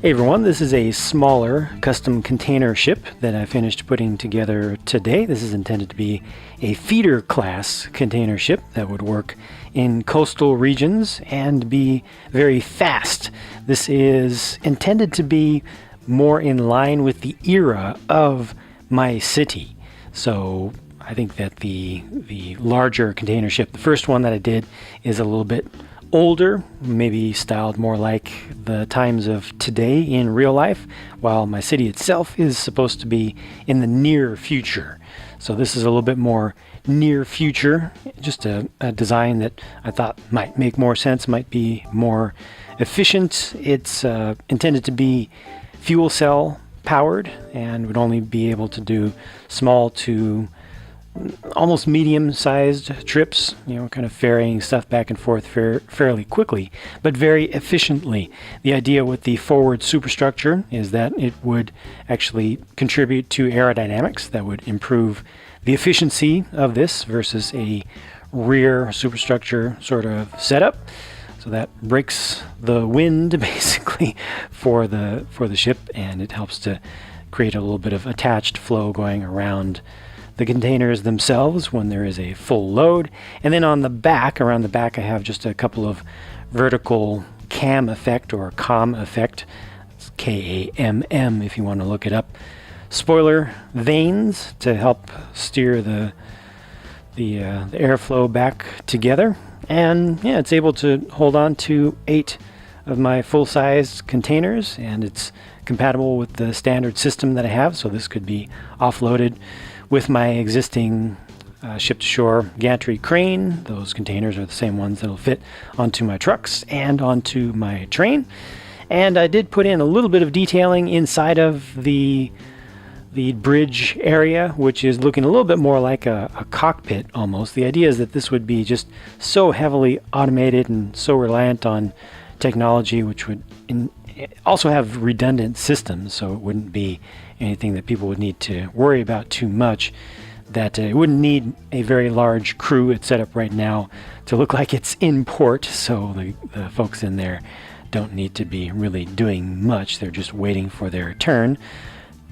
Hey everyone, this is a smaller custom container ship that I finished putting together today. This is intended to be a feeder class container ship that would work in coastal regions and be very fast. This is intended to be more in line with the era of my city. So I think that the larger container ship, the first one that I did, is a little bit older, maybe styled more like the times of today in real life, while my city itself is supposed to be in the near future. So this is a little bit more near future, just a design that I thought might make more sense, might be more efficient. It's intended to be fuel cell powered and would only be able to do small to almost medium-sized trips, kind of ferrying stuff back and forth fairly quickly, but very efficiently. The idea with the forward superstructure is that it would actually contribute to aerodynamics that would improve the efficiency of this versus a rear superstructure sort of setup. So that breaks the wind basically for the ship, and it helps to create a little bit of attached flow going around the containers themselves when there is a full load. And then on the back, around the back, I have just a couple of vertical cam effect or com effect. It's K-A-M-M if you want to look it up. Spoiler vanes to help steer the airflow back together. And yeah, it's able to hold on to 8 of my full-sized containers, and it's compatible with the standard system that I have, so this could be offloaded with my existing ship-to-shore gantry crane. Those containers are the same ones that'll fit onto my trucks and onto my train. And I did put in a little bit of detailing inside of the bridge area, which is looking a little bit more like a cockpit almost. The idea is that this would be just so heavily automated and so reliant on technology, which would also have redundant systems, so it wouldn't be anything that people would need to worry about too much, that it wouldn't need a very large crew. It's set up right now to look like it's in port, so the folks in there don't need to be really doing much. They're just waiting for their turn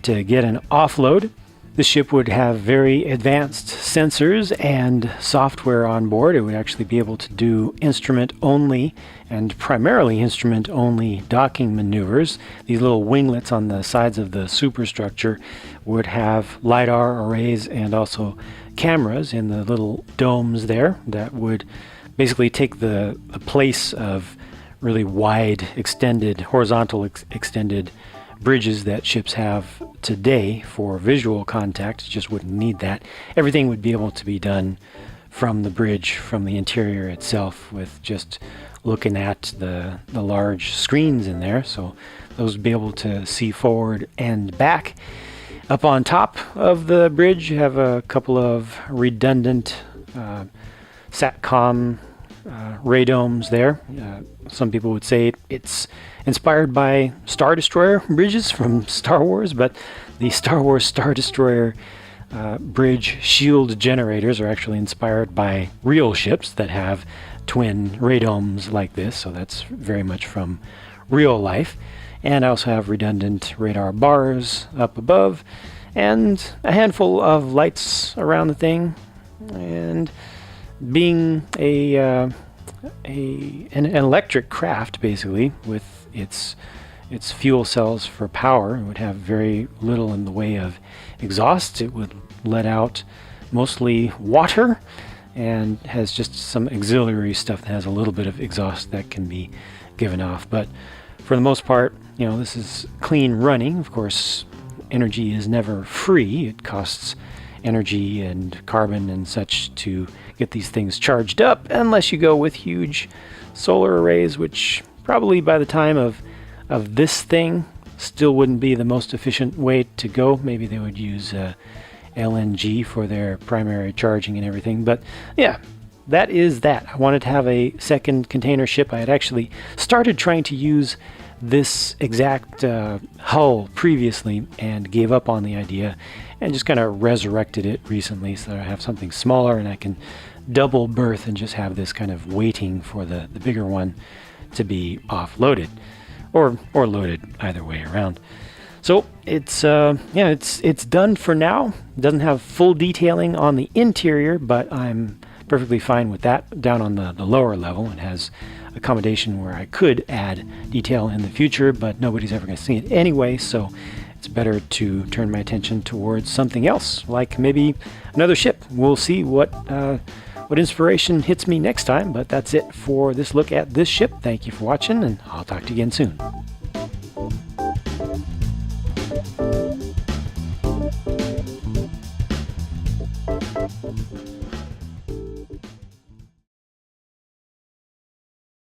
to get an offload. The ship would have very advanced sensors and software on board. It would actually be able to do instrument-only and primarily instrument-only docking maneuvers. These little winglets on the sides of the superstructure would have LiDAR arrays and also cameras in the little domes there that would basically take the place of really wide, horizontal extended bridges that ships have today for visual contact. Just wouldn't need that. Everything would be able to be done from the bridge, from the interior itself, with just looking at the large screens in there. So those would be able to see forward and back. Up on top of the bridge, you have a couple of redundant SATCOM radomes there. Some people would say it's inspired by Star Destroyer bridges from Star Wars, but the Star Wars Star Destroyer bridge shield generators are actually inspired by real ships that have twin radomes like this, so that's very much from real life. And I also have redundant radar bars up above and a handful of lights around the thing. And being an electric craft, basically, with its fuel cells for power, it would have very little in the way of exhaust. It would let out mostly water and has just some auxiliary stuff that has a little bit of exhaust that can be given off. But for the most part, this is clean running. Of course, energy is never free. It costs energy and carbon and such to get these things charged up, unless you go with huge solar arrays, which probably by the time of this thing still wouldn't be the most efficient way to go. Maybe they would use LNG for their primary charging and everything. But yeah, that is that. I wanted to have a second container ship. I had actually started trying to use this exact hull previously and gave up on the idea and just kind of resurrected it recently so that I have something smaller and I can double berth and just have this kind of waiting for the bigger one to be offloaded. or loaded, either way around. So it's yeah, it's done for now. It doesn't have full detailing on the interior, but I'm perfectly fine with that. Down on the lower level, it has accommodation where I could add detail in the future, but nobody's ever going to see it anyway, so it's better to turn my attention towards something else, like maybe another ship. We'll see what inspiration hits me next time, but that's it for this look at this ship. Thank you for watching, and I'll talk to you again soon.